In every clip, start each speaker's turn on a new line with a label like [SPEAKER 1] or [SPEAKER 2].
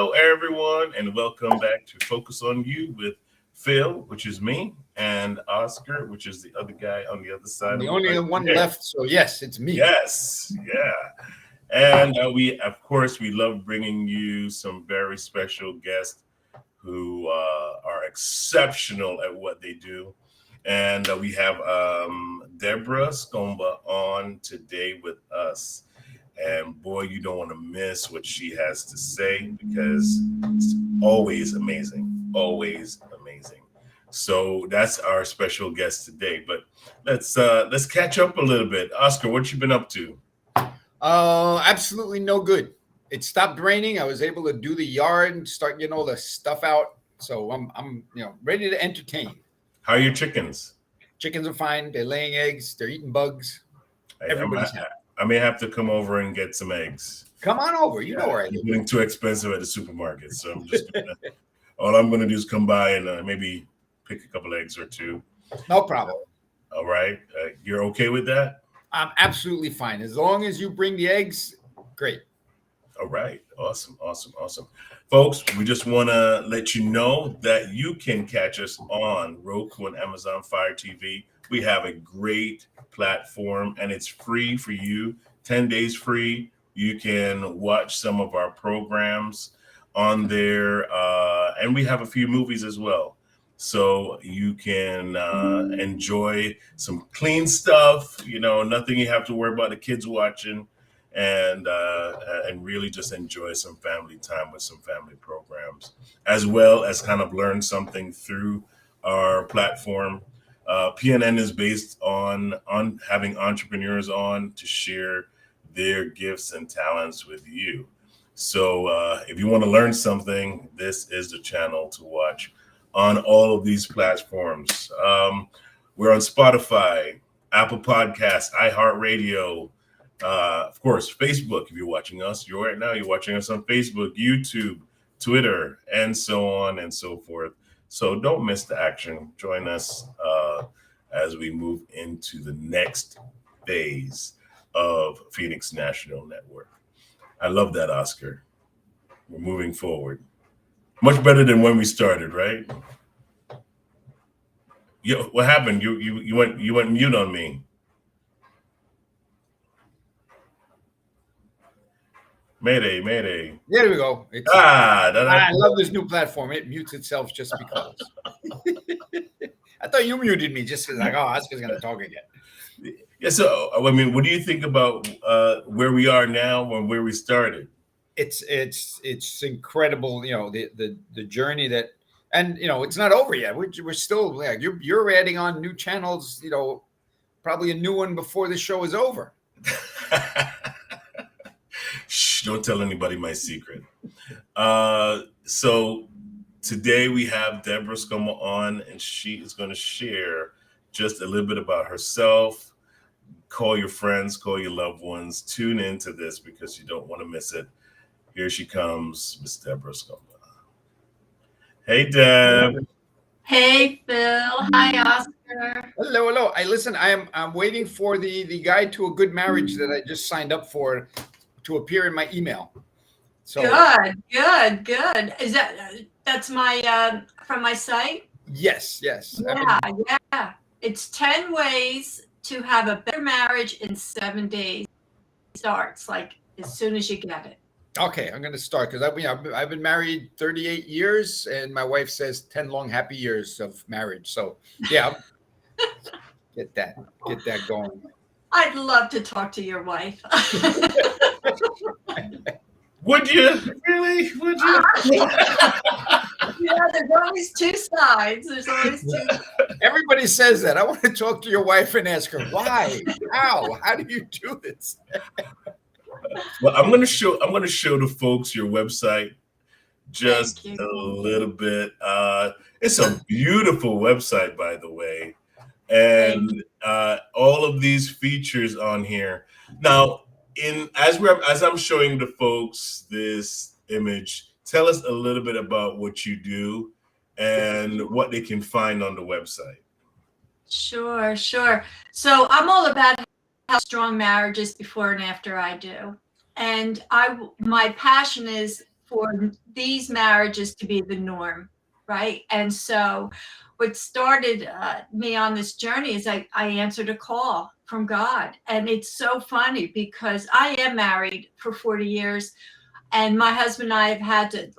[SPEAKER 1] Hello, everyone, and welcome back to Focus on You with Phil, which is me, and Oscar, which is the other guy on the other side.
[SPEAKER 2] I'm the only one left, so yes, it's me.
[SPEAKER 1] Yes, yeah. And of course, we love bringing you some very special guests who are exceptional at what they do. And we have Deborah Skomba on today with us. And boy, you don't want to miss what she has to say because it's always amazing, always amazing. So that's our special guest today. But let's catch up a little bit. Oscar, what you been up to?
[SPEAKER 2] Absolutely no good. It stopped raining. I was able to do the yard and start getting all the stuff out. So I'm ready to entertain.
[SPEAKER 1] How are your chickens?
[SPEAKER 2] Chickens are fine. They're laying eggs. They're eating bugs. Everybody's happy.
[SPEAKER 1] I may have to come over and get some eggs.
[SPEAKER 2] Come on over. You know where I live.
[SPEAKER 1] It's getting too expensive at the supermarket, so all I'm gonna do is come by and maybe pick a couple eggs or two.
[SPEAKER 2] No problem.
[SPEAKER 1] All right, you're okay with that?
[SPEAKER 2] I'm absolutely fine as long as you bring the eggs. Great.
[SPEAKER 1] All right, awesome. Folks, we just want to let you know that you can catch us on Roku and Amazon Fire TV. We have a great platform and it's free for you, 10 days free. You can watch some of our programs on there, and we have a few movies as well. So you can enjoy some clean stuff, nothing you have to worry about the kids watching, and really just enjoy some family time with some family programs, as well as kind of learn something through our platform. PNN is based on having entrepreneurs on to share their gifts and talents with you. So if you want to learn something, this is the channel to watch on all of these platforms. We're on Spotify, Apple Podcasts, iHeartRadio, of course, Facebook. If you're watching us, you're watching us on Facebook, YouTube, Twitter, and so on and so forth. So don't miss the action. Join us as we move into the next phase of Phoenix National Network. I love that, Oscar. We're moving forward. Much better than when we started, right? What happened? You went mute on me. Mayday.
[SPEAKER 2] There we go. I love this new platform. It mutes itself just because. I thought you muted me just because Oscar's going to talk again.
[SPEAKER 1] Yeah. So, what do you think about where we are now and where we started?
[SPEAKER 2] It's incredible. The journey that, and it's not over yet. We're still you're adding on new channels. Probably a new one before the show is over.
[SPEAKER 1] Shh, don't tell anybody my secret. So today we have Deborah Skomba on, and she is going to share just a little bit about herself. Call your friends, call your loved ones. Tune into this because you don't want to miss it. Here she comes, Miss Deborah Skomba. Hey, Deb.
[SPEAKER 3] Hey, Phil. Hi, Oscar.
[SPEAKER 2] Hello. I'm waiting for the guide to a good marriage that I just signed up for to appear in my email. So
[SPEAKER 3] Good. Is that's my from my site?
[SPEAKER 2] Yes.
[SPEAKER 3] Yeah. It's 10 ways to have a better marriage in 7 days. Starts like as soon as you get it.
[SPEAKER 2] Okay, I'm going to start because I've been married 38 years, and my wife says 10 long happy years of marriage. So yeah, get that going.
[SPEAKER 3] I'd love to talk to your wife.
[SPEAKER 1] Would you really? Would you?
[SPEAKER 3] Yeah, there's always two sides.
[SPEAKER 2] Everybody says that. I want to talk to your wife and ask her why, how do you do this?
[SPEAKER 1] Well, I'm going to show the folks your website just a little bit. It's a beautiful website, by the way, and all of these features on here. Now, as I'm showing the folks this image, tell us a little bit about what you do and what they can find on the website.
[SPEAKER 3] Sure. So I'm all about how strong marriages before and after I do. And my passion is for these marriages to be the norm, right? And so what started me on this journey is I answered a call from God. And it's so funny because I am married for 40 years, and my husband and I have had to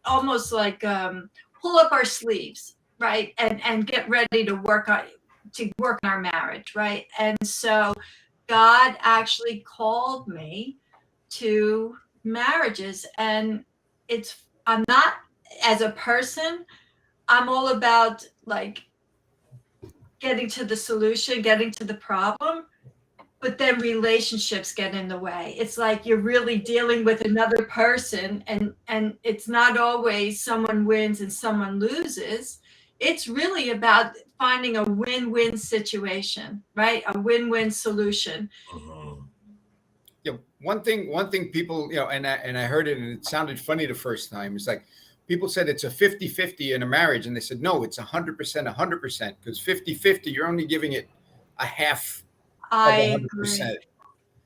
[SPEAKER 3] almost pull up our sleeves, right? And get ready to work on our marriage, right? And so God actually called me to marriages, and I'm not, as a person, I'm all about getting to the solution, getting to the problem, but then relationships get in the way. It's like you're really dealing with another person, and it's not always someone wins and someone loses. It's really about finding a win-win situation, right? A win-win solution.
[SPEAKER 1] Mhm.
[SPEAKER 2] Yeah, one thing people, and I heard it and it sounded funny the first time. It's like people said it's a 50-50 in a marriage, and they said no, it's 100%, because 50-50, you're only giving it a half of
[SPEAKER 3] I
[SPEAKER 2] 100%.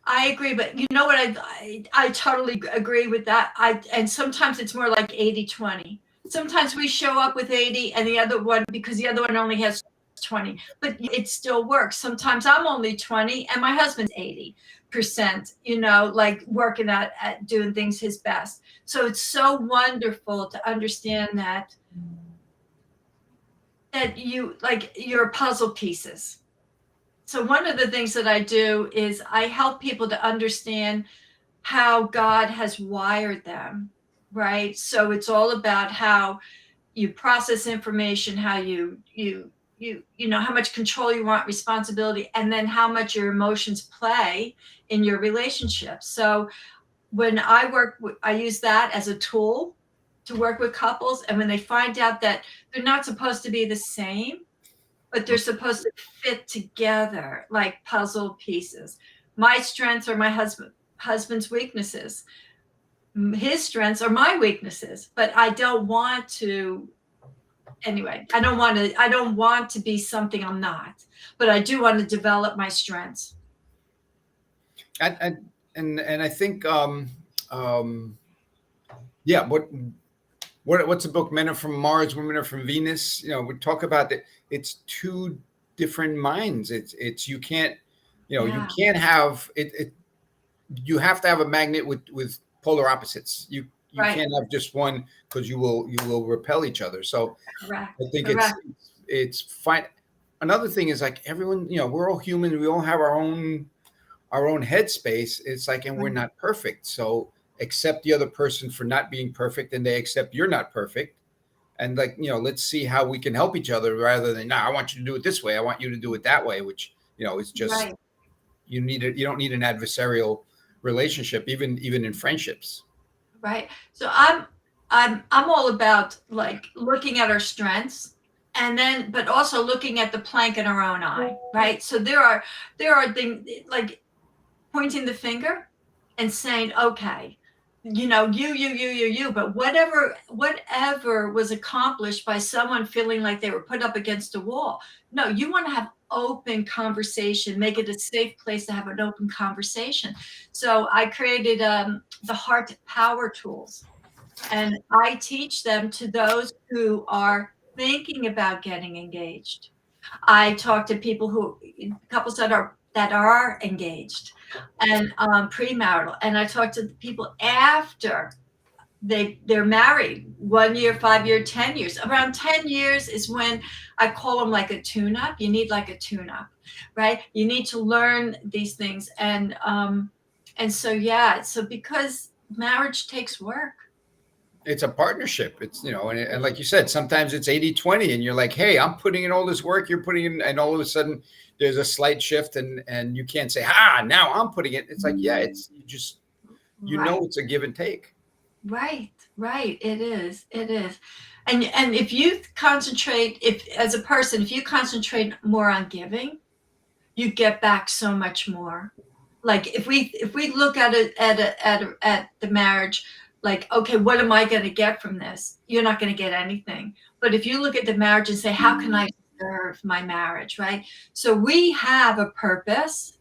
[SPEAKER 3] agree, but you know what? I totally agree with that. And sometimes it's more like 80-20. Sometimes we show up with 80 and the other one, because the other one only has 20, but it still works. Sometimes I'm only 20 and my husband's 80%, working at doing things his best. So it's so wonderful to understand that you're puzzle pieces. So one of the things that I do is I help people to understand how God has wired them, right? So it's all about how you process information, how you how much control you want, responsibility, and then how much your emotions play in your relationship. So when I use that as a tool to work with couples, and when they find out that they're not supposed to be the same, but they're supposed to fit together like puzzle pieces. My strengths are my husband's weaknesses. His strengths are my weaknesses, but I don't want to. Anyway, I don't want to be something I'm not, but I do want to develop my strengths.
[SPEAKER 2] And I think yeah, what's the book? Men are from Mars, women are from Venus. We talk about that. It's two different minds. It's you can't, you can't have it. You have to have a magnet with polar opposites. You
[SPEAKER 3] Right.
[SPEAKER 2] can't have just one, because you will repel each other. So
[SPEAKER 3] Correct.
[SPEAKER 2] I think
[SPEAKER 3] Correct.
[SPEAKER 2] it's fine. Another thing is, like, everyone, we're all human. We all have our own headspace. It's like, and we're not perfect. So accept the other person for not being perfect, and they accept you're not perfect. And let's see how we can help each other, rather than, I want you to do it this way, I want you to do it that way, which is just
[SPEAKER 3] Right.
[SPEAKER 2] You don't need an adversarial relationship, even in friendships.
[SPEAKER 3] Right. So I'm all about looking at our strengths, and then but also looking at the plank in our own eye, right? So there are things like pointing the finger and saying, okay, you, but whatever was accomplished by someone feeling like they were put up against a wall. No, you want to have open conversation, make it a safe place to have an open conversation. So I created the Heart Power Tools, and I teach them to those who are thinking about getting engaged. I talk to people couples that are engaged and premarital, and I talk to people after they're married, 1 year, 5 year, 10 years. Around 10 years is when I call them like a tune-up. You need like a tune-up, right? You need to learn these things. And so, yeah, so because marriage takes work.
[SPEAKER 2] It's a partnership. It's, and like you said, sometimes it's 80-20, and you're like, hey, I'm putting in all this work, you're putting in, and all of a sudden there's a slight shift, and you can't say, now I'm putting it. It's like, yeah, it's just,
[SPEAKER 3] Right.
[SPEAKER 2] it's a give and take.
[SPEAKER 3] Right. It is. And if you concentrate, as a person, if you concentrate more on giving, you get back so much more. Like if we look at it at the marriage, like, okay, what am I going to get from this? You're not going to get anything. But if you look at the marriage and say, how can I serve my marriage, right? So we have a purpose,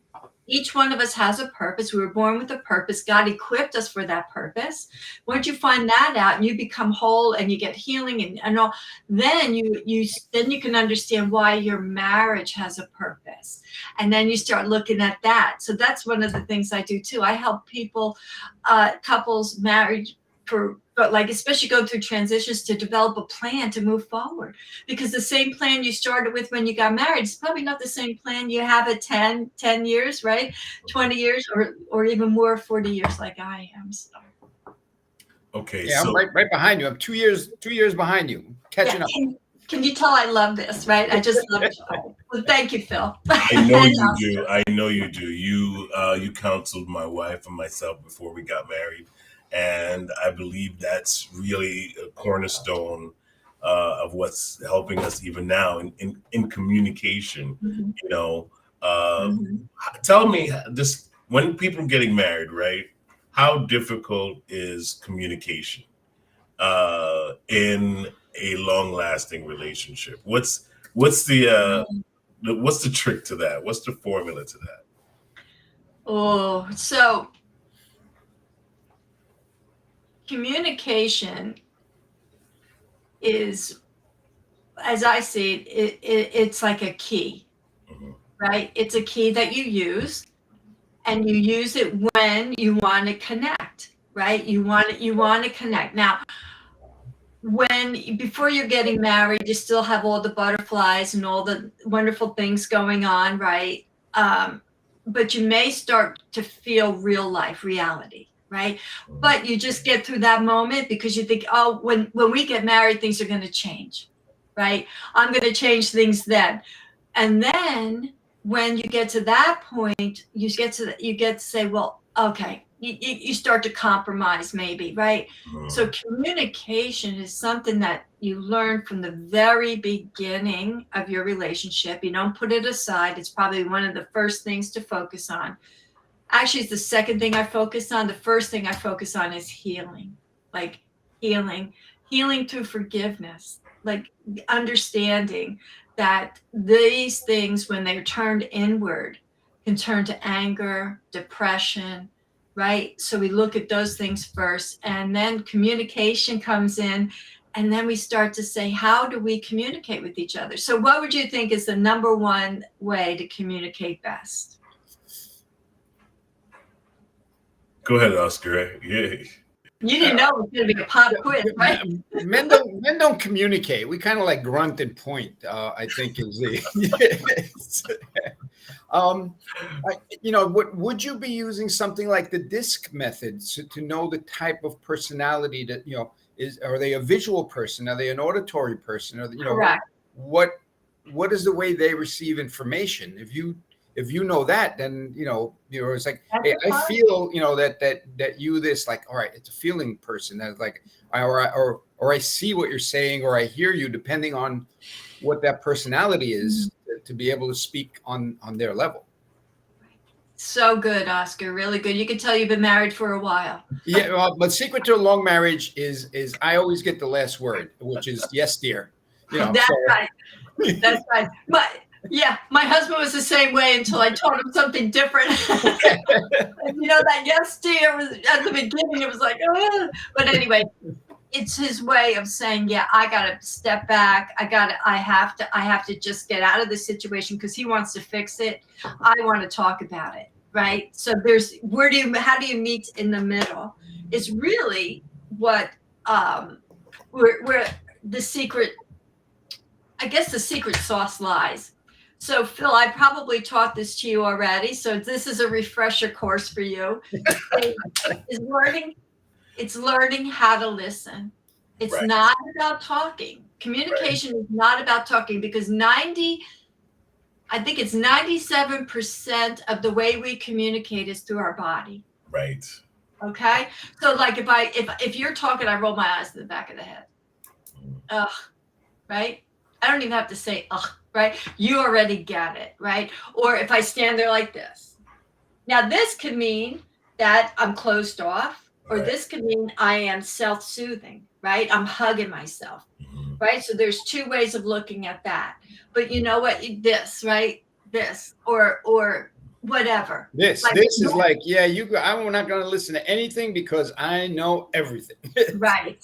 [SPEAKER 3] Each one of us has a purpose. We were born with a purpose. God equipped us for that purpose. Once you find that out and you become whole and you get healing and all, then you can understand why your marriage has a purpose. And then you start looking at that. So that's one of the things I do too. I help people, couples married but like especially go through transitions to develop a plan to move forward, because the same plan you started with when you got married is probably not the same plan you have at 10 years, right? 20 years or even more, 40 years like I am. So
[SPEAKER 1] Okay,
[SPEAKER 2] Yeah,
[SPEAKER 1] so
[SPEAKER 2] I'm right behind you. I'm 2 years behind you, catching up.
[SPEAKER 3] can you tell I love this, right? I just love it. Well, thank you, Phil.
[SPEAKER 1] I know you do. I know you do. You counseled my wife and myself before we got married, and I believe that's really a cornerstone of what's helping us even now in communication.
[SPEAKER 3] Mhm.
[SPEAKER 1] You know,
[SPEAKER 3] Mhm.
[SPEAKER 1] tell me this: when people are getting married, right? How difficult is communication in a long-lasting relationship? What's the trick to that? What's the formula to that?
[SPEAKER 3] Oh, so communication is, as I see it, it's like a key,
[SPEAKER 1] Mhm.
[SPEAKER 3] right? It's a key that you use, and you use it when you want to connect, right? You want to connect. Now, before you're getting married, you still have all the butterflies and all the wonderful things going on, right? But you may start to feel real life reality, right? But you just get through that moment because you think, oh, when we get married, things are going to change, right? I'm going to change things then. And then when you get to that point, you get to say, well, okay, you start to compromise maybe, right? So communication is something that you learn from the very beginning of your relationship. You don't put it aside. It's probably one of the first things to focus on. Actually, it's the second thing I focus on. The first thing I focus on is healing, like healing through forgiveness, like understanding that these things, when they're turned inward, can turn to anger, depression, right? So we look at those things first, and then communication comes in, and then we start to say, how do we communicate with each other? So what would you think is the number one way to communicate best?
[SPEAKER 1] Go ahead, Oscar. Yeah.
[SPEAKER 3] You didn't know it was going to be a pop quiz, right?
[SPEAKER 2] Men don't communicate. We kind of like grunt and point. I think is the. Would you be using something like the DISC method to know the type of personality that are they a visual person? Are they an auditory person? Or
[SPEAKER 3] Correct.
[SPEAKER 2] What is the way they receive information? If you know that, then it's like,
[SPEAKER 3] That's
[SPEAKER 2] hey, I
[SPEAKER 3] fine.
[SPEAKER 2] feel that you this, like, all right, it's a feeling person that's like, or I see what you're saying, or I hear you, depending on what that personality is, to be able to speak on their level.
[SPEAKER 3] So good, Oscar. Really good. You can tell you've been married for a while.
[SPEAKER 2] Yeah, well, but secret to a long marriage is I always get the last word, which is yes, dear.
[SPEAKER 3] That's right. That's right. But yeah, my husband was the same way until I told him something different. That yes, dear was at the beginning. It was like, oh. But anyway, it's his way of saying, yeah, I got to step back. I have to just get out of the situation because he wants to fix it. I want to talk about it. Right. So how do you meet in the middle? It's really what, where the secret, I guess the secret sauce lies. So Phil, I probably taught this to you already. So this is a refresher course for you. It's learning how to listen. It's
[SPEAKER 1] Right.
[SPEAKER 3] not about talking. Communication is not about talking, because I think it's 97% of the way we communicate is through our body.
[SPEAKER 1] Right.
[SPEAKER 3] Okay. So like if you're talking, I roll my eyes to the back of the head. Ugh. Right. I don't even have to say ugh. Right. You already get it. Right. Or if I stand there like this. Now this could mean that I'm closed off, or this could mean I am self-soothing, right? I'm hugging myself, right? So there's two ways of looking at that. But you know what? This, right? This, or whatever.
[SPEAKER 2] This
[SPEAKER 3] Like,
[SPEAKER 2] this is like, yeah, I'm not going to listen to anything because I know everything.
[SPEAKER 3] right.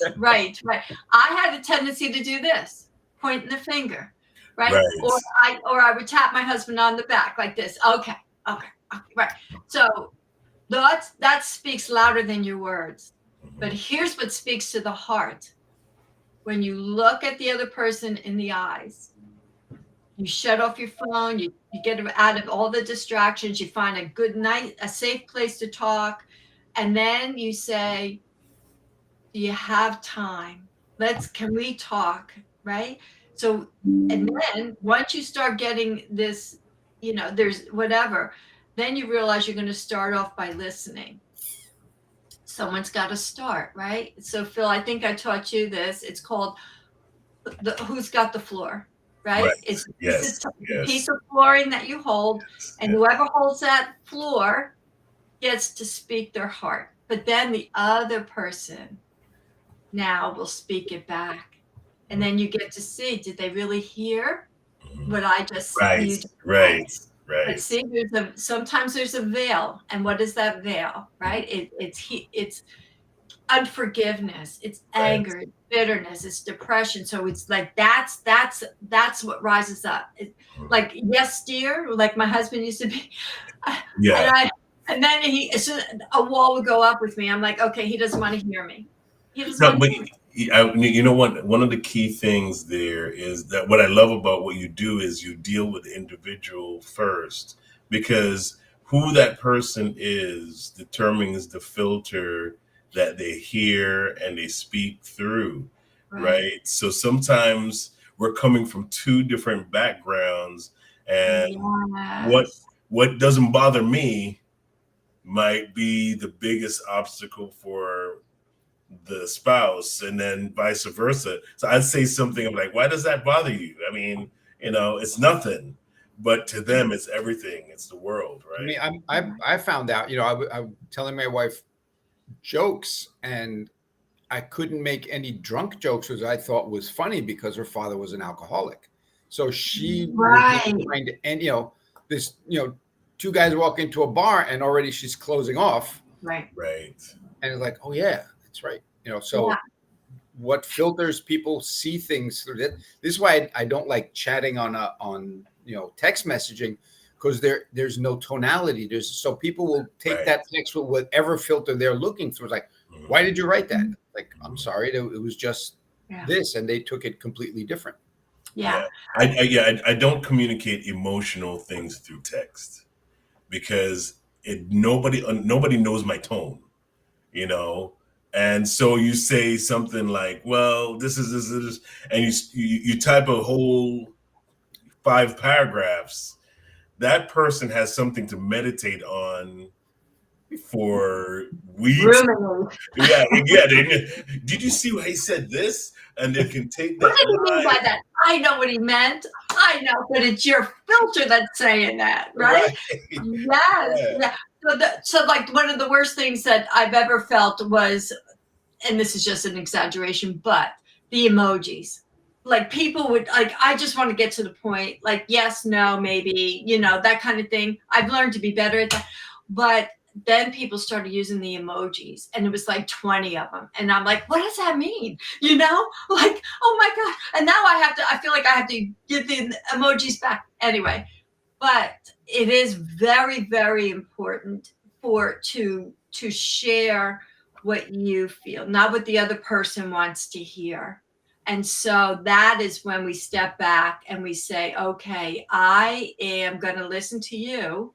[SPEAKER 3] I had a tendency to do this, pointing the finger, right?
[SPEAKER 1] Right.
[SPEAKER 3] Or I would tap my husband on the back like this. Okay, right. So that speaks louder than your words. But here's what speaks to the heart. When you look at the other person in the eyes, you shut off your phone, you get out of all the distractions, you find a safe place to talk, and then you say, do you have time? Can we talk? Right? So, and then once you start getting this, there's whatever, then you realize you're going to start off by listening. Someone's got to start, right? So, Phil, I think I taught you this. It's called who's got the floor, right? It's a piece of flooring that you hold, and whoever holds that floor gets to speak their heart. But then the other person now will speak it back. And then you get to see, did they really hear what I just said?
[SPEAKER 1] Right.
[SPEAKER 3] But see, sometimes there's a veil. And what is that veil, right? It's unforgiveness, it's anger, it's bitterness, it's depression. So it's like that's what rises up. Like, yes, dear, like my husband used to be.
[SPEAKER 1] Yeah.
[SPEAKER 3] And then a wall would go up with me. I'm like, okay, he doesn't want to hear me. He doesn't want to hear me.
[SPEAKER 1] You know what? One of the key things there is that what I love about what you do is you deal with the individual first, because who that person is determines the filter that they hear and they speak through, right? So sometimes we're coming from two different backgrounds, and what doesn't bother me might be the biggest obstacle for the spouse, and then vice versa. So I'd say something, I'm like, why does that bother you? I mean, it's nothing, but to them it's everything. It's the world, right?
[SPEAKER 2] I mean, I found out, I'm telling my wife jokes, and I couldn't make any drunk jokes, which I thought was funny because her father was an alcoholic. So she would find, and this, two guys walk into a bar and already she's closing off.
[SPEAKER 1] Right.
[SPEAKER 2] And it's like, oh yeah, that's right. So what filters people see things through that. This is why I don't like chatting on text messaging, because there's no tonality. So people will take that text with whatever filter they're looking through. It's like, why did you write that? Like, I'm sorry, it was just this, and they took it completely different.
[SPEAKER 1] I don't communicate emotional things through text, because nobody knows my tone, and so you say something like, well, this is, and you type a whole 5 paragraphs. That person has something to meditate on for weeks. Did you see what he said this? And they can take that.
[SPEAKER 3] What did he mean by that? I know what he meant. I know, but it's your filter that's saying that, right? Yes. So like one of the worst things that I've ever felt was, and this is just an exaggeration, but the emojis. Like people would I just want to get to the point, like yes, no, maybe, that kind of thing. I've learned to be better at that. But then people started using the emojis, and it was like 20 of them. And I'm like, what does that mean? Like, oh my God. And now I feel like I have to give the emojis back anyway. But it is very, very important to share what you feel, not what the other person wants to hear. And so that is when we step back and we say, okay, I am going to listen to you.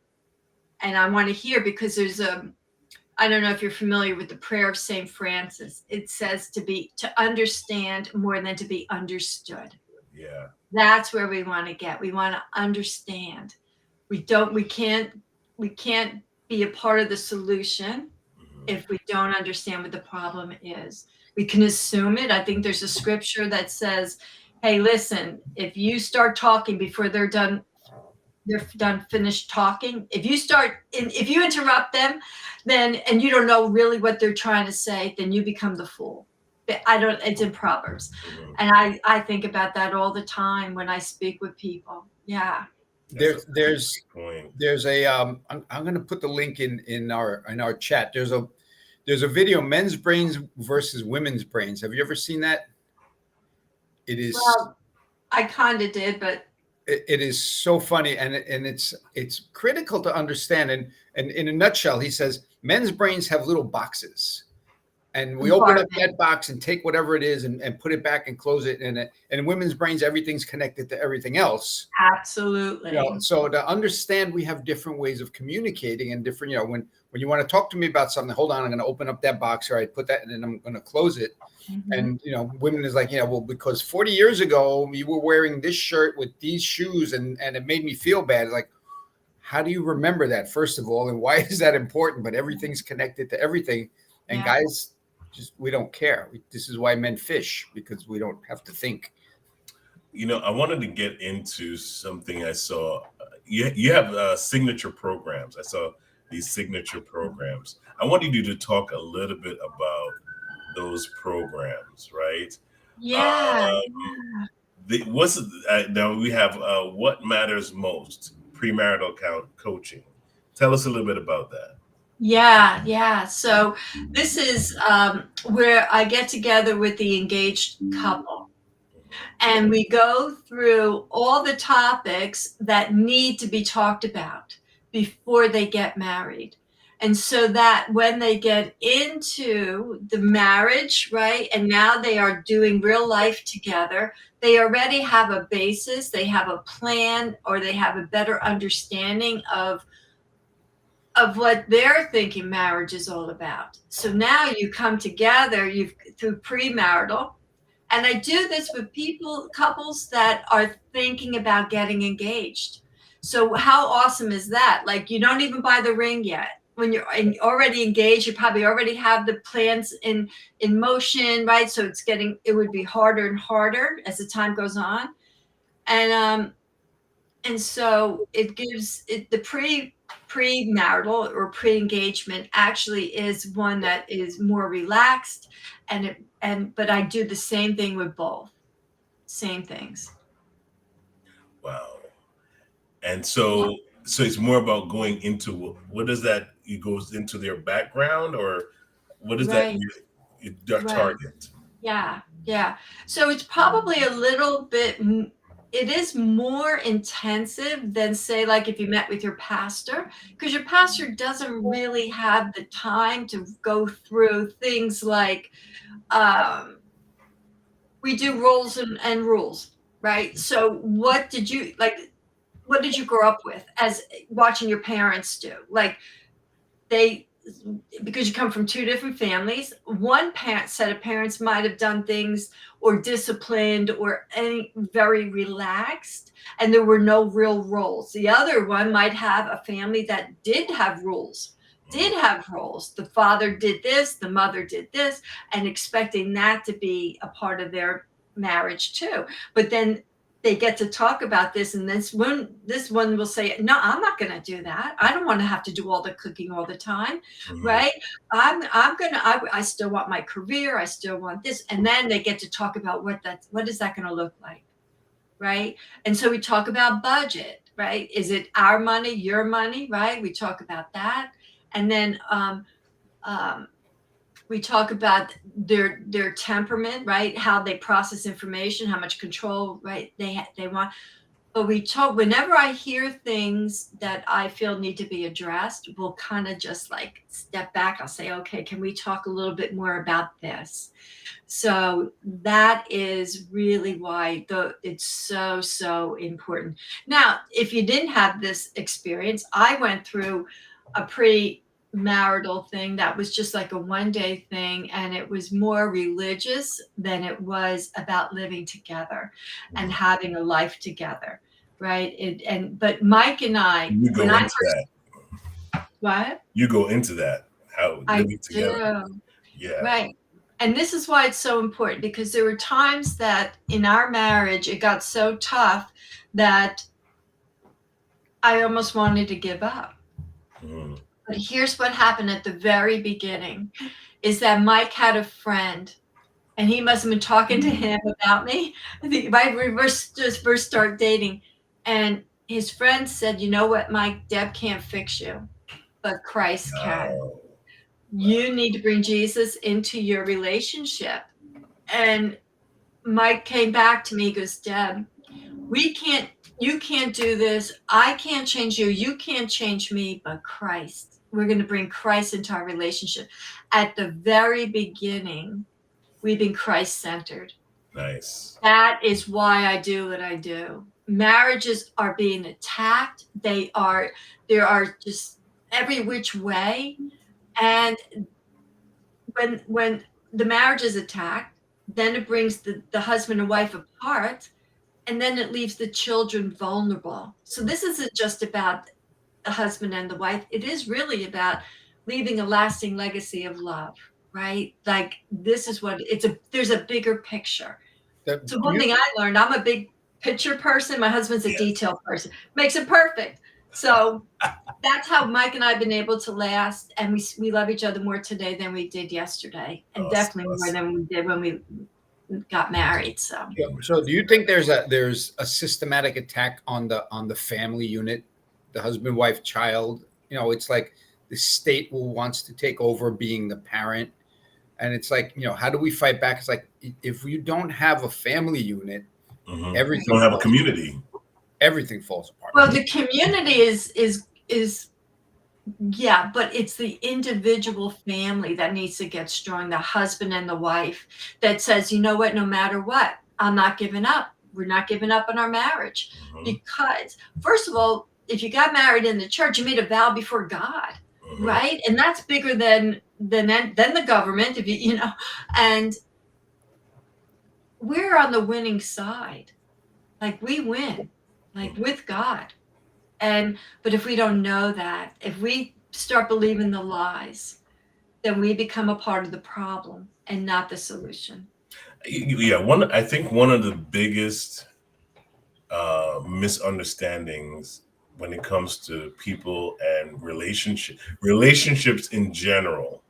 [SPEAKER 3] And I want to hear, because I don't know if you're familiar with the prayer of St. Francis. It says to understand more than to be understood.
[SPEAKER 1] Yeah.
[SPEAKER 3] That's where we want to get. We want to understand. We can't be a part of the solution if we don't understand what the problem is. We can assume it. I think there's a scripture that says, hey, listen, if you start talking before they're finished talking, if you interrupt them, and you don't know really what they're trying to say, then you become the fool. It's in Proverbs. And I think about that all the time when I speak with people. Yeah.
[SPEAKER 2] There's
[SPEAKER 1] point.
[SPEAKER 2] there's a I'm going to put the link in our chat. There's a video, men's brains versus women's brains. Have you ever seen that? It is.
[SPEAKER 3] Well, I kind of did, but
[SPEAKER 2] It is so funny, and it's critical to understand. And in a nutshell, he says men's brains have little boxes, and we open up that box and take whatever it is and put it back and close it. And in women's brains, everything's connected to everything else.
[SPEAKER 3] absolutely.
[SPEAKER 2] You know, so to understand, we have different ways of communicating and different. You know, when you want to talk to me about something, hold on, I'm going to open up that box, or I put that, and then I'm going to close it.
[SPEAKER 3] Mm-hmm.
[SPEAKER 2] And you know, women is like, well, because 40 years ago you were wearing this shirt with these shoes, and it made me feel bad. It's like, how do you remember that, first of all, and why is that important? But everything's connected to everything, and guys, we don't care. This is why men fish, because we don't have to think.
[SPEAKER 1] You know, I wanted to get into something I saw. You have signature programs. I saw these signature programs. I wanted you to talk a little bit about those programs, right?
[SPEAKER 3] Yeah.
[SPEAKER 1] Now we have What Matters Most, premarital coaching. Tell us a little bit about that.
[SPEAKER 3] Yeah. So this is where I get together with the engaged couple, and we go through all the topics that need to be talked about before they get married. And so that when they get into the marriage, right, and now they are doing real life together, they already have a basis, they have a plan, or they have a better understanding of what they're thinking marriage is all about. So now you come together, through premarital, and I do this with couples that are thinking about getting engaged. So how awesome is that? Like, you don't even buy the ring yet. When you're already engaged, you probably already have the plans in motion, right? So it would be harder and harder as the time goes on. And so it gives it the premarital or pre-engagement actually is one that is more relaxed, but I do the same thing with both. Same things.
[SPEAKER 1] Wow. And so it's more about going into what is that? It goes into their background, or what is that your target?
[SPEAKER 3] Yeah. So it's probably a little bit, it is more intensive than, say, like if you met with your pastor, because your pastor doesn't really have the time to go through things like, we do roles and rules, right? So what did you grow up with as watching your parents do? Like because you come from two different families, one set of parents might have done things or disciplined or very relaxed, and there were no real roles. The other one might have a family that did have roles. The father did this, the mother did this, and expecting that to be a part of their marriage too. But then they get to talk about this, and this one will say, no, I'm not going to do that. I don't want to have to do all the cooking all the time. Mm-hmm. Right. I still want my career. I still want this. And then they get to talk about what is that going to look like? Right. And so we talk about budget, right? Is it our money, your money? Right. We talk about that. And then, we talk about their temperament, right? How they process information, how much control, right, they want. But we talk, whenever I hear things that I feel need to be addressed, we'll kind of just like step back. I'll say, okay, can we talk a little bit more about this? So that is really why it's so important. Now, if you didn't have this experience, I went through a premarital thing that was just like a one-day thing, and it was more religious than it was about living together and having a life together, right? But Mike and I,
[SPEAKER 1] you go into that.
[SPEAKER 3] What?
[SPEAKER 1] You go into that, how living together. Yeah.
[SPEAKER 3] Right. And this is why it's so important, because there were times that in our marriage it got so tough that I almost wanted to give up. Mm. But here's what happened at the very beginning, is that Mike had a friend, and he must have been talking to him about me. Right, we first start dating, and his friend said, you know what, Mike, Deb can't fix you, but Christ can.
[SPEAKER 1] Oh,
[SPEAKER 3] You need to bring Jesus into your relationship. And Mike came back to me, he goes, Deb, you can't do this. I can't change you. You can't change me, but Christ. We're going to bring Christ into our relationship. At the very beginning, we've been Christ centered.
[SPEAKER 1] nice.
[SPEAKER 3] That is why I do what I do. Marriages are being attacked. There are just every which way. And when the marriage is attacked, then it brings the husband and wife apart, and then it leaves the children vulnerable. So this isn't just about the husband and the wife. It is really about leaving a lasting legacy of love, right? Like this is what there's a bigger picture. So one thing I learned, I'm a big picture person. My husband's a detail person. Makes it perfect. So that's how Mike and I have been able to last, and we love each other more today than we did yesterday, and definitely more than we did when we got married. So
[SPEAKER 2] do you think there's a systematic attack on the family unit, the husband, wife, child? You know, it's like the state wants to take over being the parent, and it's like, you know, how do we fight back? It's like if you don't have a family unit, everything
[SPEAKER 1] Don't have a community.
[SPEAKER 2] Everything falls apart.
[SPEAKER 3] Well, the community is yeah, but it's the individual family that needs to get strong, the husband and the wife that says, you know what, no matter what, I'm not giving up. We're not giving up on our marriage. Because first of all, if you got married in the church, you made a vow before God, right? And that's bigger than the government, if you know, and we're on the winning side. Like we win, like with God. But if we don't know that, if we start believing the lies, then we become a part of the problem and not the solution.
[SPEAKER 1] Yeah, I think one of the biggest misunderstandings when it comes to people and relationships in general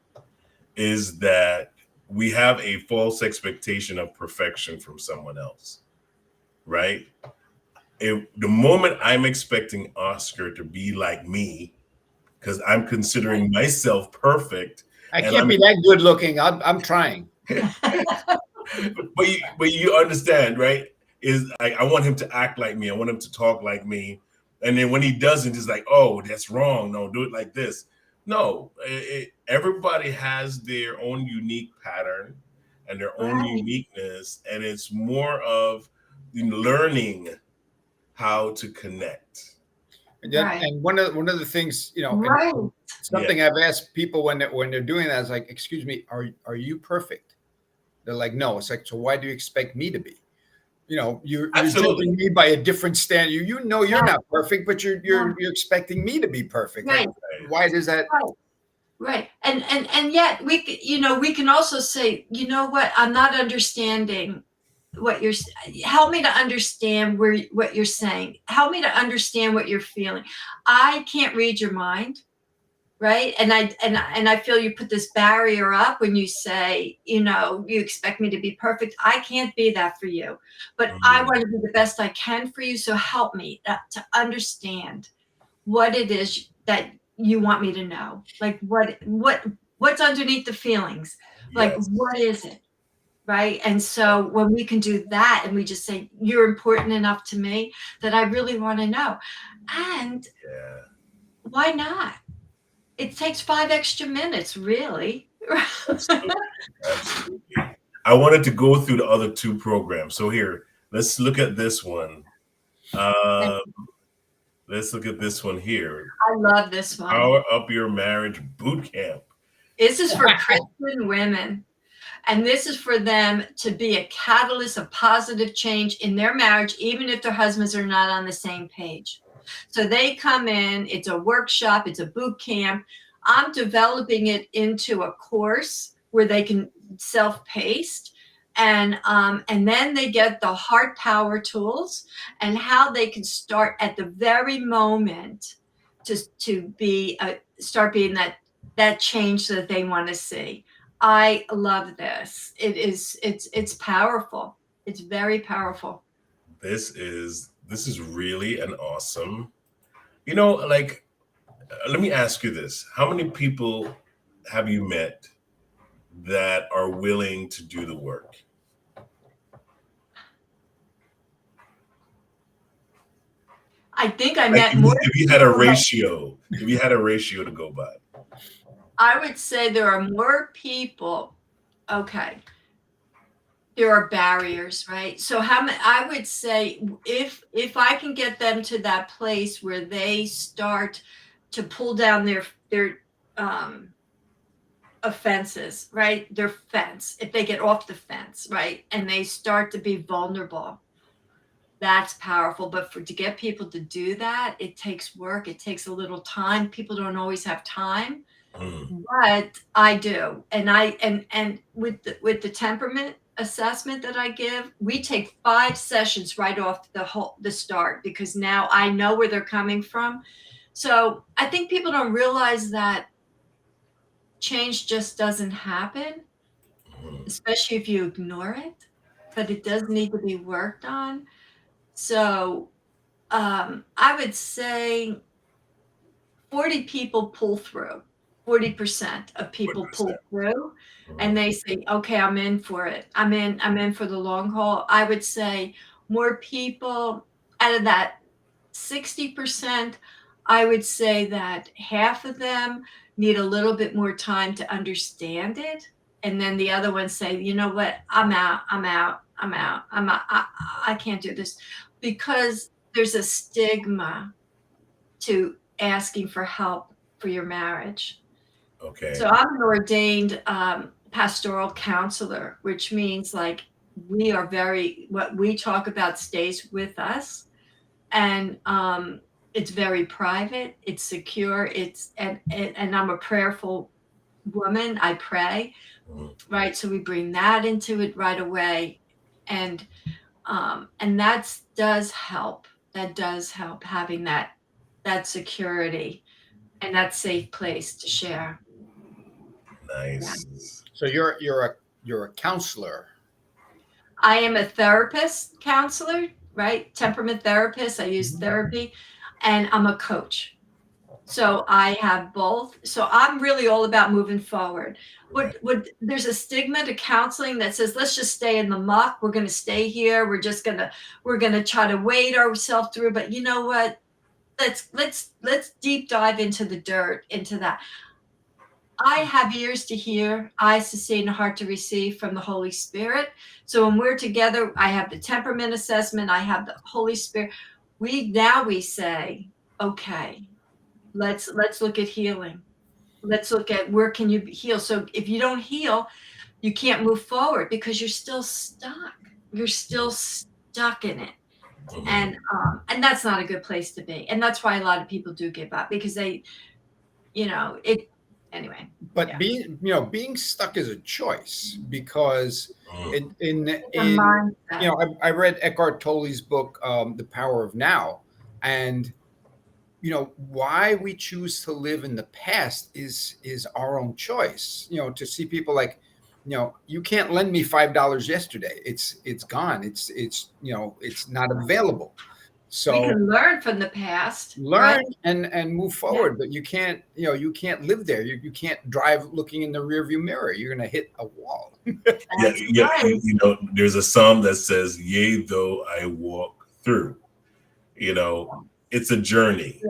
[SPEAKER 1] is that we have a false expectation of perfection from someone else, right? The moment I'm expecting Oscar to be like me, because I'm considering myself perfect,
[SPEAKER 2] I can't be that good looking. I'm trying.
[SPEAKER 1] but you understand, right? Is I want him to act like me. I want him to talk like me. And then when he doesn't, it's like, oh, that's wrong. No, do it like this. No, everybody has their own unique pattern and their own uniqueness. And it's more of learning how to connect.
[SPEAKER 2] And one of the things, you know, something I've asked people when they're doing that is like, excuse me, are you perfect? They're like, no. It's like, so why do you expect me to be? You know, you're judging me by a different standard. You know you're not perfect, but you're expecting me to be perfect.
[SPEAKER 3] Right.
[SPEAKER 2] Like, why does that?
[SPEAKER 3] Right. And yet we can also say, you know what, I'm not understanding what you're help me to understand what you're saying. Help me to understand what you're feeling. I can't read your mind. Right. And I feel you put this barrier up when you say, you know, you expect me to be perfect. I can't be that for you, but I want to be the best I can for you. So help me to understand what it is that you want me to know. Like what's underneath the feelings? Like, what is it? Right. And so when we can do that and we just say, you're important enough to me that I really want to know. And why not? It takes 5 extra minutes, really.
[SPEAKER 1] Absolutely. I wanted to go through the other 2 programs. So here, let's look at this one. Let's look at this one here.
[SPEAKER 3] I love this one.
[SPEAKER 1] Power Up Your Marriage Boot Camp.
[SPEAKER 3] This is for Christian women. And this is for them to be a catalyst of positive change in their marriage, even if their husbands are not on the same page. So they come in, it's a workshop, it's a boot camp. I'm developing it into a course where they can self-paced. And then they get the heart power tools and how they can start at the very moment to start being that change that they want to see. I love this. It's powerful. It's very powerful.
[SPEAKER 1] This is This is really an awesome, like, let me ask you this. How many people have you met that are willing to do the work?
[SPEAKER 3] I think I
[SPEAKER 1] Like,
[SPEAKER 3] met more.
[SPEAKER 1] if you had a ratio, to go by.
[SPEAKER 3] I would say there are more people. Okay. There are barriers, right? So how many, I would say if I can get them to that place where they start to pull down their offenses, right? Their fence, if they get off the fence, right? And they start to be vulnerable, that's powerful. But to get people to do that, it takes work. It takes a little time. People don't always have time, but I do. And with the temperament assessment that I give, we take 5 sessions right off the start, because now I know where they're coming from. So I think people don't realize that change just doesn't happen, especially if you ignore it, but it does need to be worked on. So I would say 40 people pull through. 40% of people
[SPEAKER 1] 40%.
[SPEAKER 3] pull through, and they say, okay, I'm in for it. I'm in for the long haul. I would say more people out of that 60%, I would say that half of them need a little bit more time to understand it. And then the other ones say, you know what, I'm out. I can't do this, because there's a stigma to asking for help for your marriage.
[SPEAKER 1] Okay.
[SPEAKER 3] So I'm an ordained pastoral counselor, which means like what we talk about stays with us, and it's very private, it's secure, and I'm a prayerful woman. I pray, right? So we bring that into it right away, and that does help. That does help, having that security and that safe place to share.
[SPEAKER 1] Nice.
[SPEAKER 2] So you're a counselor.
[SPEAKER 3] I am a therapist counselor, right? Temperament therapist. I use therapy, and I'm a coach. So I have both. So I'm really all about moving forward. There's a stigma to counseling that says, let's just stay in the muck. We're going to stay here. We're going to try to wade ourselves through. But you know what? Let's deep dive into the dirt, into that. I have ears to hear, eyes to see, and a heart to receive from the Holy Spirit. So when we're together, I have the temperament assessment, I have the Holy Spirit. We say, okay, let's look at healing. Let's look at where can you heal. So if you don't heal, you can't move forward, because you're still stuck. You're still stuck in it. And that's not a good place to be. And that's why a lot of people do give up, because they, anyway.
[SPEAKER 2] But
[SPEAKER 3] yeah.
[SPEAKER 2] being stuck is a choice, because I read Eckhart Tolle's book, The Power of Now, and why we choose to live in the past is our own choice. To see people like, you can't lend me $5 yesterday. It's gone. It's not available. So
[SPEAKER 3] we can learn from the past,
[SPEAKER 2] learn,
[SPEAKER 3] right?
[SPEAKER 2] and move forward, but you can't live there. You can't drive looking in the rearview mirror. You're going to hit a wall.
[SPEAKER 1] Yeah.
[SPEAKER 3] Right.
[SPEAKER 1] There's a psalm that says, "Yea, though I walk through." It's a journey.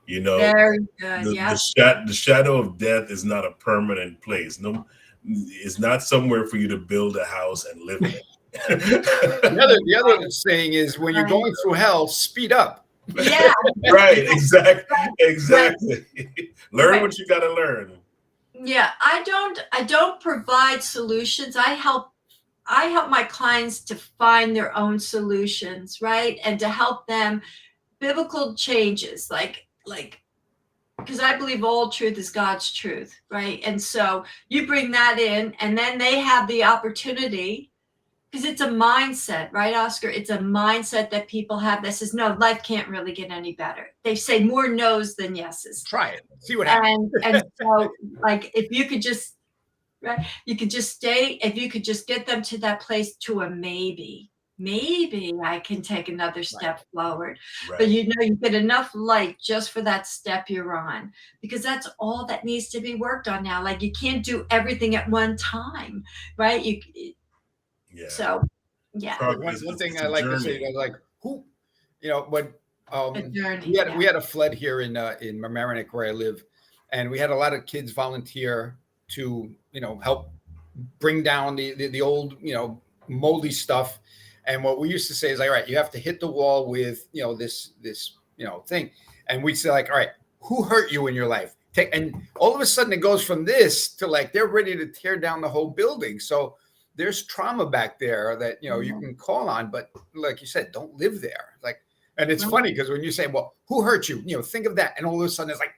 [SPEAKER 3] Very good.
[SPEAKER 1] The shadow of death is not a permanent place. No, it's not somewhere for you to build a house and live in it.
[SPEAKER 2] The other saying is, when you're going through hell, speed up.
[SPEAKER 3] Yeah.
[SPEAKER 1] Right. Exactly. Learn what you got to learn.
[SPEAKER 3] Yeah. I don't provide solutions. I help my clients to find their own solutions, right? And to help them biblical changes, like because I believe all truth is God's truth, right? And so you bring that in, and then they have the opportunity, because it's a mindset, right, Oscar? It's a mindset that people have that says, no, life can't really get any better. They say more no's than yeses.
[SPEAKER 2] Try it. See what happens.
[SPEAKER 3] And so, like, if you could just, right, you could just stay, if you could just get them to that place to a maybe, maybe I can take another step forward. But
[SPEAKER 1] Right.
[SPEAKER 3] you get enough light just for that step you're on, because that's all that needs to be worked on now. Like you can't do everything at one time, right?
[SPEAKER 1] Yeah.
[SPEAKER 3] So yeah,
[SPEAKER 2] One thing
[SPEAKER 1] It's
[SPEAKER 2] I
[SPEAKER 1] a
[SPEAKER 2] like to say,
[SPEAKER 1] journey.
[SPEAKER 2] like who, when
[SPEAKER 3] a journey.
[SPEAKER 2] we had
[SPEAKER 3] Yeah.
[SPEAKER 2] we had a flood here in Mamaroneck where I live, and we had a lot of kids volunteer to help bring down the old moldy stuff. And what we used to say is like, all right, you have to hit the wall with this thing, and we'd say like, all right, who hurt you in your life? And all of a sudden it goes from this to like they're ready to tear down the whole building. So there's trauma back there that you can call on, but like you said, don't live there. Like, and it's funny because when you say, well, who hurt you? Think of that, and all of a sudden it's like,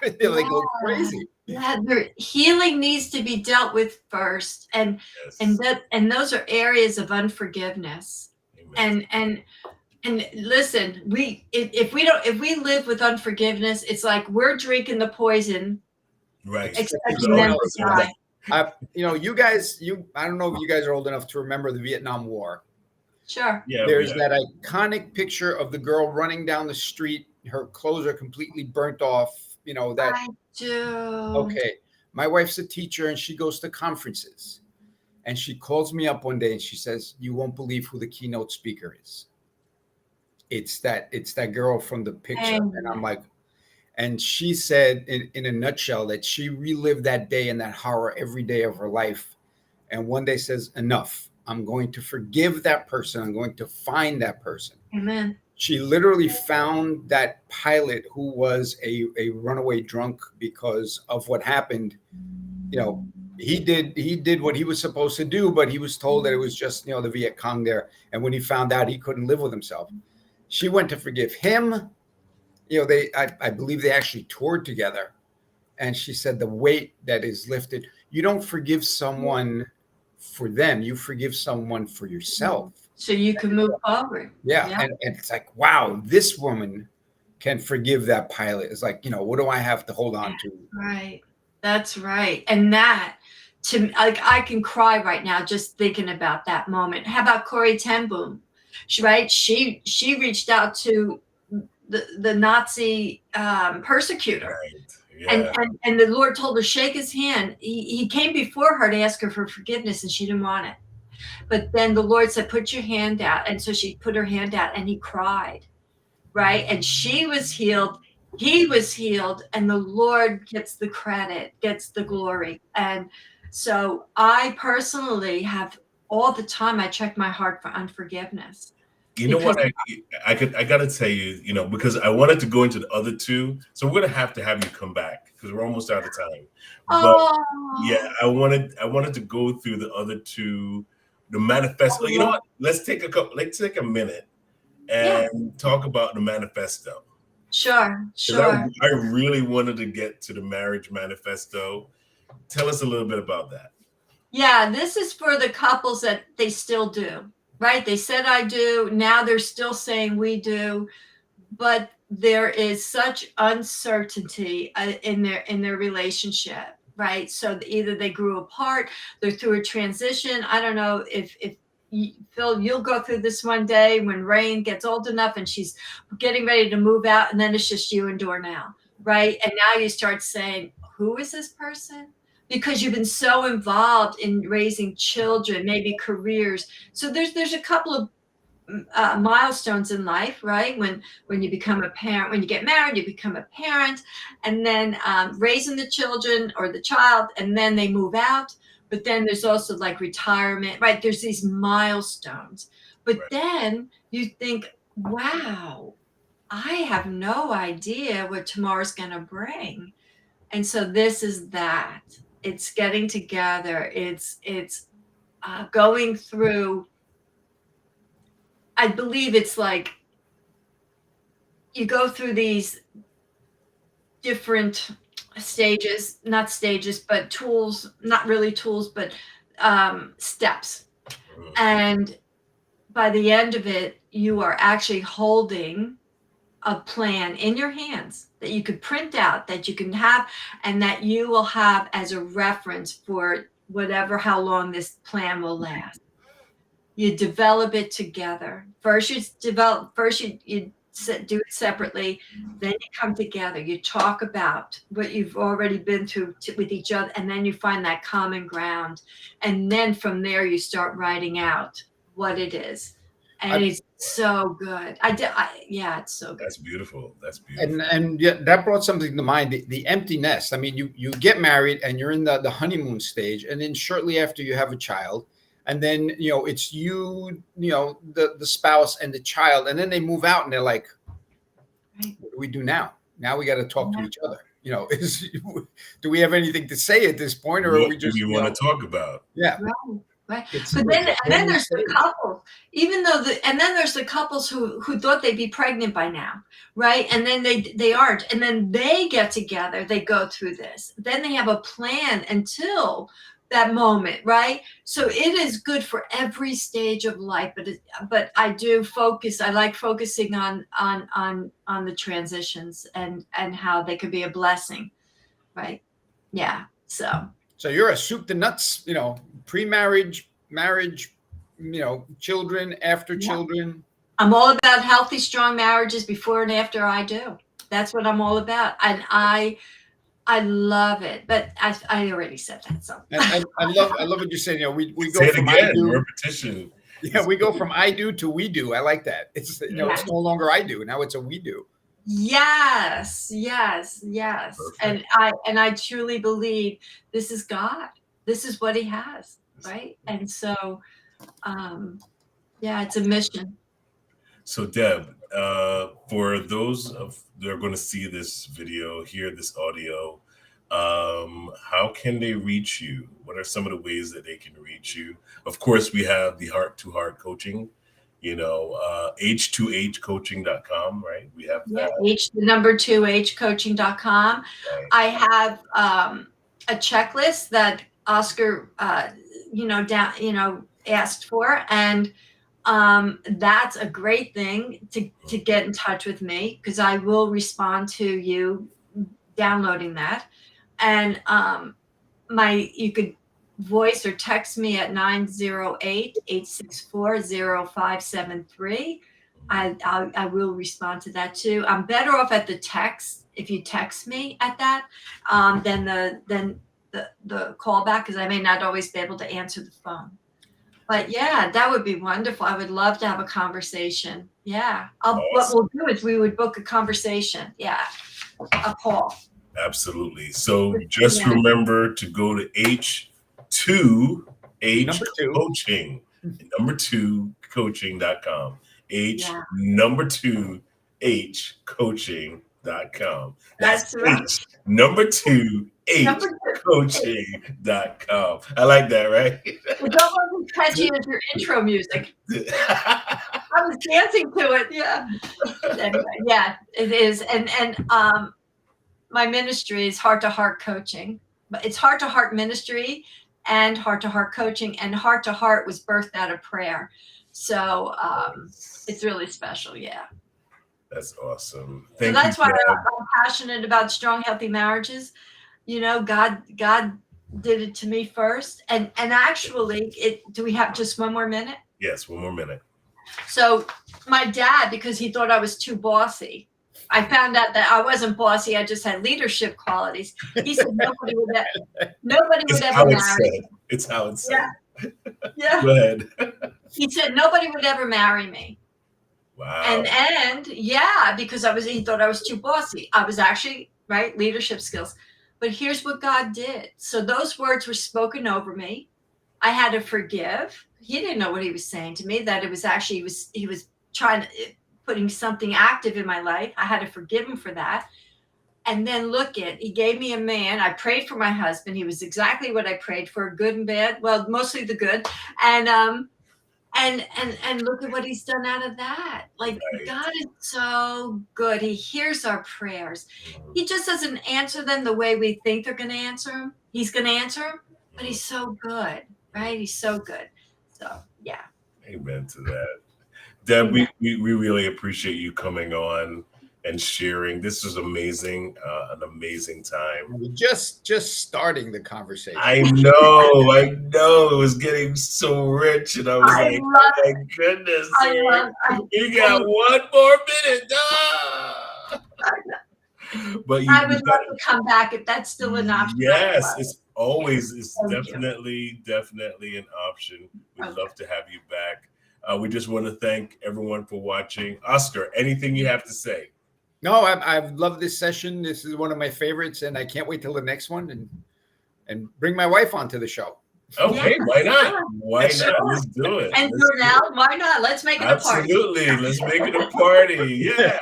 [SPEAKER 2] they go crazy.
[SPEAKER 3] Yeah, the healing needs to be dealt with first, and
[SPEAKER 1] Yes.
[SPEAKER 3] those are areas of unforgiveness.
[SPEAKER 1] Amen.
[SPEAKER 3] And listen, if we live with unforgiveness, it's like we're drinking the poison,
[SPEAKER 1] Right.
[SPEAKER 3] expecting them to die.
[SPEAKER 2] You guys, I don't know if you guys are old enough to remember the Vietnam War.
[SPEAKER 3] Sure.
[SPEAKER 1] Yeah.
[SPEAKER 2] There's that iconic picture of the girl running down the street. Her clothes are completely burnt off. That.
[SPEAKER 3] I do.
[SPEAKER 2] Okay. My wife's a teacher and she goes to conferences. And she calls me up one day and she says, "You won't believe who the keynote speaker is. It's that girl from the picture." And I'm like, and she said in a nutshell that she relived that day and that horror every day of her life. And one day says, enough. I'm going to forgive that person. I'm going to find that person.
[SPEAKER 3] Amen.
[SPEAKER 2] She literally found that pilot who was a runaway drunk because of what happened. He did what he was supposed to do, but he was told that it was just, the Viet Cong there. And when he found out, he couldn't live with himself. She went to forgive him. I believe they actually toured together. And she said the weight that is lifted, you don't forgive someone for them, you forgive someone for yourself.
[SPEAKER 3] So you can move forward.
[SPEAKER 2] Yeah. And it's like, wow, this woman can forgive that pilot. It's like, what do I have to hold on to?
[SPEAKER 3] Right. That's right. And that, I can cry right now just thinking about that moment. How about Corrie ten Boom? She reached out to the Nazi persecutor.
[SPEAKER 1] Right. Yeah.
[SPEAKER 3] And the Lord told her, shake his hand. He came before her to ask her for forgiveness, and she didn't want it. But then the Lord said, put your hand out. And so she put her hand out, and he cried, right? And she was healed. He was healed, and the Lord gets the credit, gets the glory. And so I personally have all the time, I check my heart for unforgiveness.
[SPEAKER 1] You know what? I got to tell you, because I wanted to go into the other two. So we're going to have you come back because we're almost out of time. But yeah, I wanted to go through the other two, the manifesto. You know what? Let's take a minute and talk about the manifesto.
[SPEAKER 3] Sure.
[SPEAKER 1] I really wanted to get to the marriage manifesto. Tell us a little bit about that.
[SPEAKER 3] Yeah, this is for the couples that they still do, right? They said I do. Now they're still saying we do, but there is such uncertainty in their relationship, right? So either they grew apart, they're through a transition. I don't know if Phil, you'll go through this one day when Rain gets old enough and she's getting ready to move out, and then it's just you and Dor now, right? And now you start saying, who is this person? Because you've been so involved in raising children, maybe careers. So there's a couple of milestones in life, right? When you become a parent, when you get married, you become a parent, and then raising the children or the child, and then they move out. But then there's also like retirement, right? There's these milestones. But then you think, wow, I have no idea what tomorrow's going to bring. And so this is that. It's getting together. It's going through, I believe it's like you go through these different stages, not stages, but tools, not really tools, but steps. And by the end of it, you are actually holding a plan in your hands that you could print out, that you can have, and that you will have as a reference for how long this plan will last. You develop it together. First you do it separately, then you come together. You talk about what you've already been through with each other, and then you find that common ground. And then from there you start writing out what it is. And it's so good. Yeah, it's so good.
[SPEAKER 1] That's beautiful. That's beautiful.
[SPEAKER 2] And yeah, that brought something to mind. The empty nest. I mean, you get married and you're in the honeymoon stage, and then shortly after you have a child, and then it's the spouse and the child, and then they move out and they're like,
[SPEAKER 3] Right.
[SPEAKER 2] what do we do now? Now we got to talk to each other. Do we have anything to say at this point, or
[SPEAKER 1] What
[SPEAKER 2] are we just
[SPEAKER 1] do you want to talk about?
[SPEAKER 2] Yeah.
[SPEAKER 3] Right. But then there's the couples, and then there's the couples who thought they'd be pregnant by now, right? And then they aren't, and then they get together, they go through this, then they have a plan until that moment, right? So it is good for every stage of life, but I like focusing on the transitions and how they could be a blessing, right? Yeah.
[SPEAKER 2] So you're a soup to nuts, pre-marriage, marriage, children, after children.
[SPEAKER 3] I'm all about healthy, strong marriages before and after I do. That's what I'm all about. And I love it. But I already said that. So
[SPEAKER 2] and I love what you're saying. We go
[SPEAKER 1] Say it
[SPEAKER 2] from
[SPEAKER 1] again,
[SPEAKER 2] I do.
[SPEAKER 1] repetition.
[SPEAKER 2] Yeah, we go from I do to we do. I like that. It's it's no longer I do. Now it's a we do.
[SPEAKER 3] Yes.
[SPEAKER 1] Perfect.
[SPEAKER 3] And I truly believe this is God. This is what he has, right? And so it's a mission.
[SPEAKER 1] So Deb, for those that are going to see this video, hear this audio, how can they reach you? What are some of the ways that they can reach you? Of course, we have the Heart to Heart coaching, h2hcoaching.com, right? We have that.
[SPEAKER 3] H2h coaching.com.
[SPEAKER 1] Right.
[SPEAKER 3] I have a checklist that Oscar, asked for, and that's a great thing to get in touch with me, because I will respond to you downloading that. And you could voice or text me at 908-864-0573. I will respond to that too. I'm better off at the text if you text me at that than the callback, because I may not always be able to answer the phone. But yeah, that would be wonderful. I would love to have a conversation. Yeah.
[SPEAKER 1] Awesome.
[SPEAKER 3] What we'll do is we would book a conversation. Yeah. A call.
[SPEAKER 1] Absolutely. So just remember to go to H2H coaching, number 2 coaching.com. Number 2H coaching.com. That's
[SPEAKER 3] right.
[SPEAKER 1] Number 2H coaching.com. I like that, right?
[SPEAKER 3] It's almost as catchy as your intro music. I was dancing to it. Yeah. Anyway, yeah, it is. And my ministry is Heart to Heart coaching, but it's Heart to Heart ministry and Heart to Heart coaching, and Heart to Heart was birthed out of prayer. So it's really special. Yeah.
[SPEAKER 1] That's awesome.
[SPEAKER 3] So that's why I'm passionate about strong, healthy marriages. God did it to me first. And actually, do we have just one more minute?
[SPEAKER 1] Yes, one more minute.
[SPEAKER 3] So my dad, because he thought I was too bossy, I found out that I wasn't bossy. I just had leadership qualities. He said nobody would ever marry me.
[SPEAKER 1] It's how it's said.
[SPEAKER 3] Yeah.
[SPEAKER 1] Go ahead.
[SPEAKER 3] He said nobody would ever marry me.
[SPEAKER 1] Wow.
[SPEAKER 3] And because he thought I was too bossy. I was actually, right, leadership skills. But here's what God did. So those words were spoken over me. I had to forgive. He didn't know what he was saying to me, that it was actually, he was trying to, putting something active in my life. I had to forgive him for that. And then he gave me a man. I prayed for my husband. He was exactly what I prayed for, good and bad. Well, mostly the good. And look at what he's done out of that. Like, right. God is so good. He hears our prayers. He just doesn't answer them the way we think they're going to answer them. He's going to answer them, but he's so good, right? He's so good. So, yeah.
[SPEAKER 1] Amen to that. Deb, we really appreciate you coming on. and sharing. This was amazing, an amazing time.
[SPEAKER 2] We're just starting the conversation.
[SPEAKER 1] I know. It was getting so rich, and I was like, oh my goodness, we got 1 more minute. But
[SPEAKER 3] I would love to come back if that's still an option.
[SPEAKER 1] Yes, it's definitely an option. We'd love to have you back. We just want to thank everyone for watching. Oscar, anything you have to say?
[SPEAKER 2] No, I've loved this session. This is one of my favorites, and I can't wait till the next one and bring my wife onto the show.
[SPEAKER 1] Okay, why not? Why not? Let's do it.
[SPEAKER 3] And Darnell, why not? Let's make it a party.
[SPEAKER 1] Absolutely. Let's make it a party. Yeah.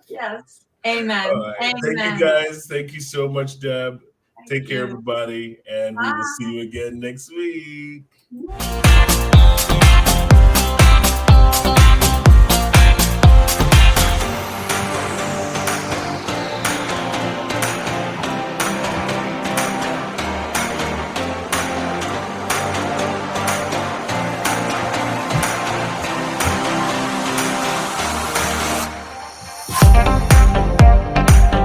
[SPEAKER 3] Yes. Amen.
[SPEAKER 1] Right.
[SPEAKER 3] Amen.
[SPEAKER 1] Thank you, guys. Thank you so much, Deb. Take care, everybody. And we will see you again next week.